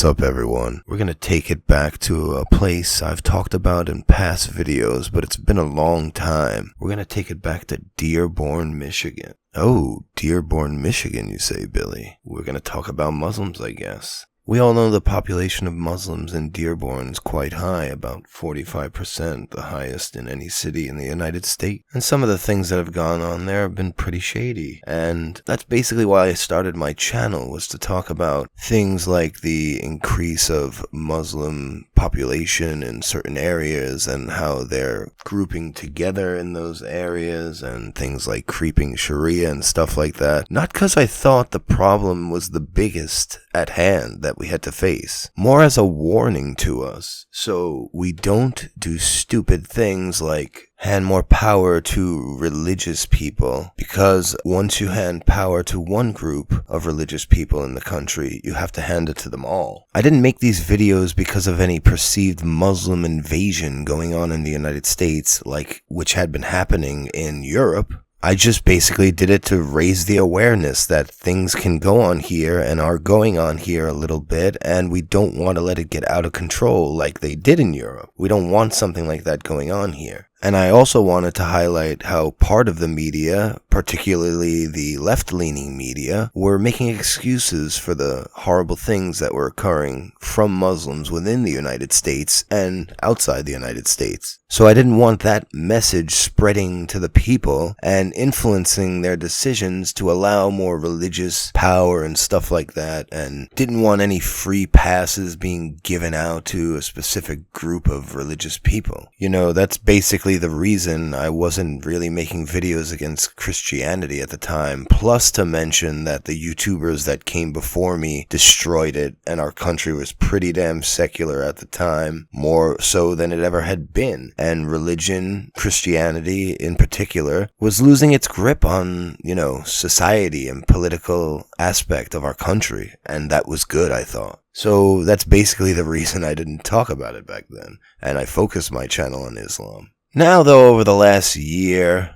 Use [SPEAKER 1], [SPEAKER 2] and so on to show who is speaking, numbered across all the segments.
[SPEAKER 1] up, everyone? We're gonna take it back to a place I've talked about in past videos, but it's been a long time. We're gonna take it back to Dearborn, Michigan. Oh, Dearborn, Michigan, you say, Billy? We're gonna talk about Muslims, I guess. We all know the population of Muslims in Dearborn is quite high, about 45%, the highest in any city in the United States. And some of the things that have gone on there have been pretty shady. And that's basically why I started my channel, was to talk about things like the increase of Muslim population in certain areas and how they're grouping together in those areas and things like creeping Sharia and stuff like that. Not because I thought the problem was the biggest at hand that we had to face, more as a warning to us so we don't do stupid things like hand more power to religious people, because once you hand power to one group of religious people in the country, you have to hand it to them all. I didn't make these videos because of any perceived Muslim invasion going on in the United States, which had been happening in Europe. I just basically did it to raise the awareness that things can go on here and are going on here a little bit, and we don't want to let it get out of control like they did in Europe. We don't want something like that going on here. And I also wanted to highlight how part of the media, particularly the left-leaning media, were making excuses for the horrible things that were occurring from Muslims within the United States and outside the United States. So I didn't want that message spreading to the people and influencing their decisions to allow more religious power and stuff like that, and didn't want any free passes being given out to a specific group of religious people. You know, that's basically the reason I wasn't really making videos against Christianity at the time, plus to mention that the YouTubers that came before me destroyed it, and our country was pretty damn secular at the time, more so than it ever had been. And religion, Christianity in particular, was losing its grip on, society and political aspect of our country. And that was good, I thought. So that's basically the reason I didn't talk about it back then. And I focused my channel on Islam. Now, though, over the last year,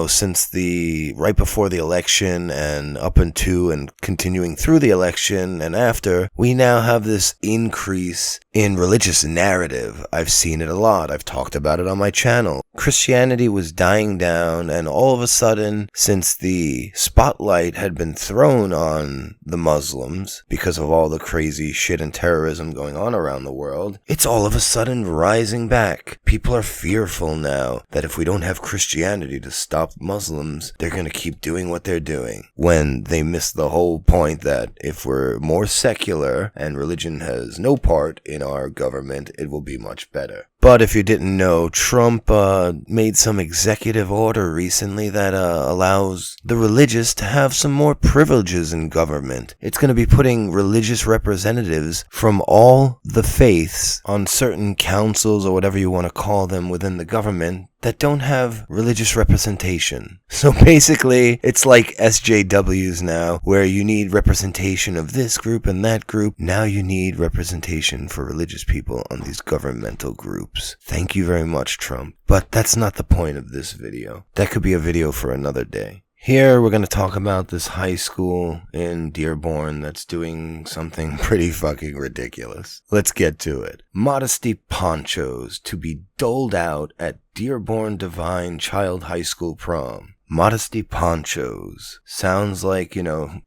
[SPEAKER 1] since right before the election and up into and continuing through the election and after, we now have this increase in religious narrative. I've seen it a lot. I've talked about it on my channel. Christianity was dying down, and all of a sudden, since the spotlight had been thrown on the Muslims because of all the crazy shit and terrorism going on around the world, it's all of a sudden rising back. People are fearful now that if we don't have Christianity to stop Muslims, they're going to keep doing what they're doing, when they miss the whole point that if we're more secular and religion has no part in our government, it will be much better. But if you didn't know, Trump made some executive order recently that allows the religious to have some more privileges in government. It's going to be putting religious representatives from all the faiths on certain councils or whatever you want to call them within the government that don't have religious representation. So basically, it's like SJWs now, where you need representation of this group and that group. Now you need representation for religious people on these governmental groups. Thank you very much, Trump. But that's not the point of this video. That could be a video for another day. Here, we're going to talk about this high school in Dearborn that's doing something pretty fucking ridiculous. Let's get to it. Modesty ponchos to be doled out at Dearborn Divine Child High School prom. Modesty ponchos. Sounds like,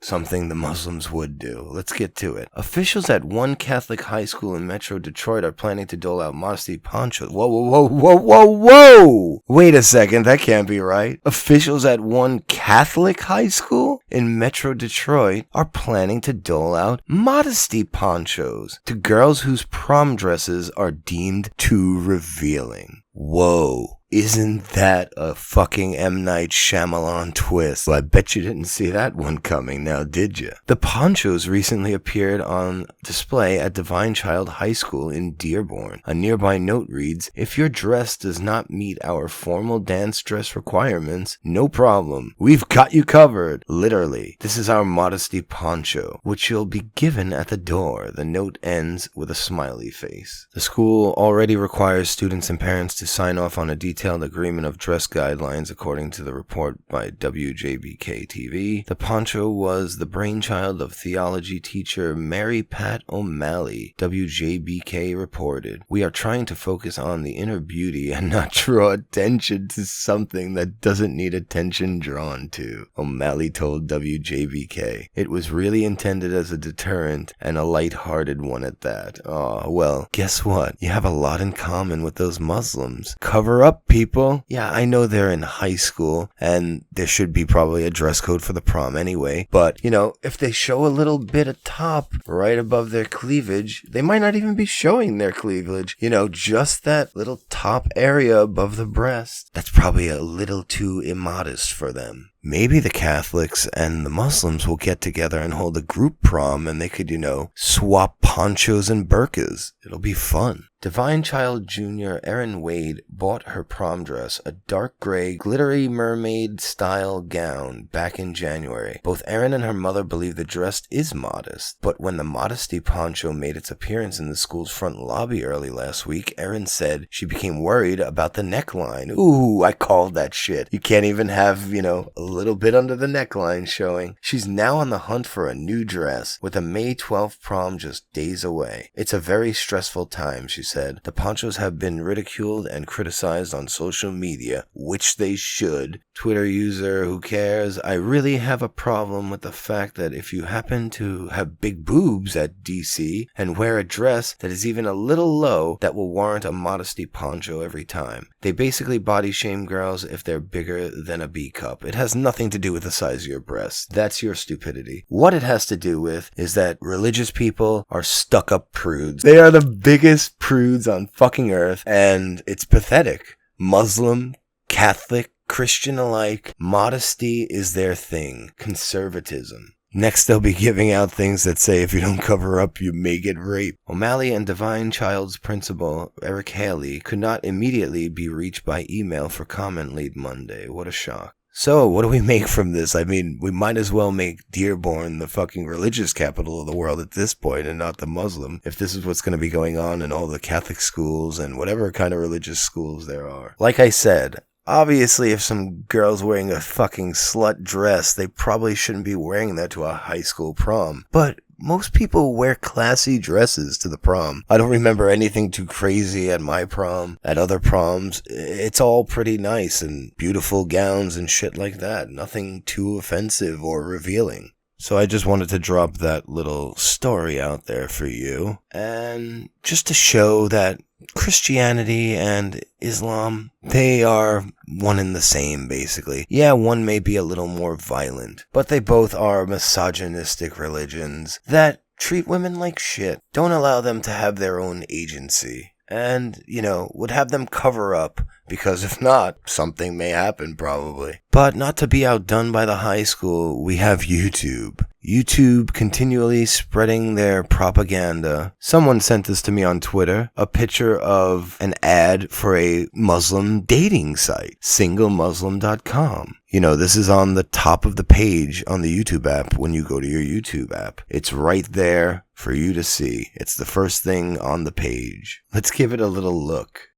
[SPEAKER 1] something the Muslims would do. Let's get to it. Officials at one Catholic high school in Metro Detroit are planning to dole out modesty ponchos. Whoa! Wait a second, that can't be right. Officials at one Catholic high school in Metro Detroit are planning to dole out modesty ponchos to girls whose prom dresses are deemed too revealing. Whoa. Isn't that a fucking M. Night Shyamalan twist? Well, I bet you didn't see that one coming now, did you? The ponchos recently appeared on display at Divine Child High School in Dearborn. A nearby note reads, "If your dress does not meet our formal dance dress requirements, no problem. We've got you covered." Literally, this is our modesty poncho, which you'll be given at the door. The note ends with a smiley face. The school already requires students and parents to sign off on a detailed detailed agreement of dress guidelines according to the report by WJBK-TV. The poncho was the brainchild of theology teacher Mary Pat O'Malley, WJBK reported. We are trying to focus on the inner beauty and not draw attention to something that doesn't need attention drawn to, O'Malley told WJBK. It was really intended as a deterrent and a light-hearted one at that. Aw, well, guess what? You have a lot in common with those Muslims. Cover up, people. Yeah, I know they're in high school, and there should be probably a dress code for the prom anyway, but, you know, if they show a little bit of top right above their cleavage, they might not even be showing their cleavage. You know, just that little top area above the breast. That's probably a little too immodest for them. Maybe the Catholics and the Muslims will get together and hold a group prom and they could, you know, swap ponchos and burqas. It'll be fun. Divine Child Jr. Erin Wade bought her prom dress, a dark gray, glittery mermaid-style gown, back in January. Both Erin and her mother believe the dress is modest, but when the modesty poncho made its appearance in the school's front lobby early last week, Erin said she became worried about the neckline. Ooh, I called that shit. You can't even have, you know, a little bit under the neckline showing. She's now on the hunt for a new dress, with a May 12th prom just days away. It's a very stressful time, she said. The ponchos have been ridiculed and criticized on social media, which they should. Twitter user, who cares? I really have a problem with the fact that if you happen to have big boobs at DC and wear a dress that is even a little low, that will warrant a modesty poncho every time. They basically body shame girls if they're bigger than a B cup. It has nothing to do with the size of your breasts. That's your stupidity. What it has to do with is that religious people are stuck-up prudes. They are the biggest prudes on fucking earth, and it's pathetic. Muslim, Catholic, Christian alike, modesty is their thing. Conservatism. Next, they'll be giving out things that say if you don't cover up, you may get raped. O'Malley and Divine Child's principal, Eric Haley, could not immediately be reached by email for comment late Monday. What a shock. So, what do we make from this? I mean, we might as well make Dearborn the fucking religious capital of the world at this point and not the Muslim, if this is what's going to be going on in all the Catholic schools and whatever kind of religious schools there are. Like I said, obviously, if some girl's wearing a fucking slut dress, they probably shouldn't be wearing that to a high school prom. But most people wear classy dresses to the prom. I don't remember anything too crazy at my prom. At other proms, it's all pretty nice and beautiful gowns and shit like that. Nothing too offensive or revealing. So I just wanted to drop that little story out there for you. And just to show that Christianity and Islam, they are one and the same, basically. Yeah, one may be a little more violent, but they both are misogynistic religions that treat women like shit. Don't allow them to have their own agency. And, you know, would have them cover up, because if not, something may happen probably. But not to be outdone by the high school, we have YouTube. YouTube continually spreading their propaganda. Someone sent this to me on Twitter, a picture of an ad for a Muslim dating site, singlemuslim.com. You know, this is on the top of the page on the YouTube app when you go to your YouTube app. It's right there for you to see. It's the first thing on the page. Let's give it a little look.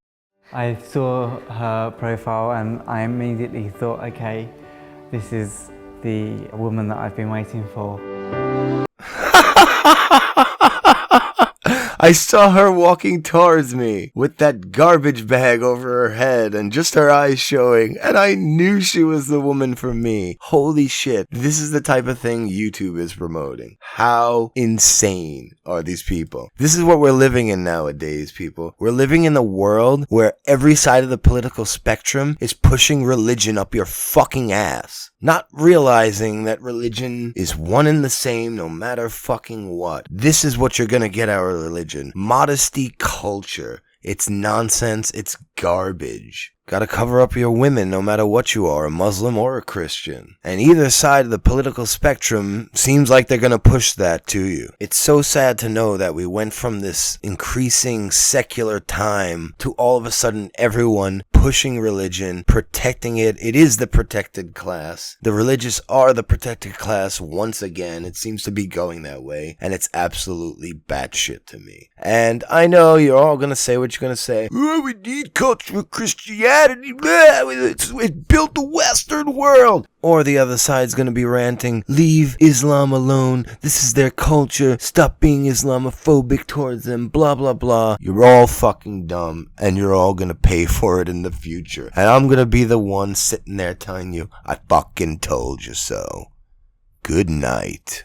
[SPEAKER 2] I saw her profile and I immediately thought, okay, this is the woman that I've been waiting for.
[SPEAKER 1] I saw her walking towards me with that garbage bag over her head and just her eyes showing, and I knew she was the woman for me. Holy shit. This is the type of thing YouTube is promoting. How insane are these people? This is what we're living in nowadays, people. We're living in a world where every side of the political spectrum is pushing religion up your fucking ass. Not realizing that religion is one and the same no matter fucking what. This is what you're gonna get out of religion. Modesty culture. It's nonsense. It's garbage. Gotta cover up your women no matter what you are, a Muslim or a Christian. And either side of the political spectrum seems like they're gonna push that to you. It's so sad to know that we went from this increasing secular time to all of a sudden everyone pushing religion, protecting it. It is the protected class. The religious are the protected class once again. It seems to be going that way, and it's absolutely batshit to me. And I know you're all gonna say what you're gonna say. Oh, we need cultural Christianity. it built the Western world. Or the other side's gonna be ranting, leave Islam alone, this is their culture, stop being Islamophobic towards them, blah blah blah. You're all fucking dumb, and you're all gonna pay for it in the future. And I'm gonna be the one sitting there telling you, I fucking told you so. Good night.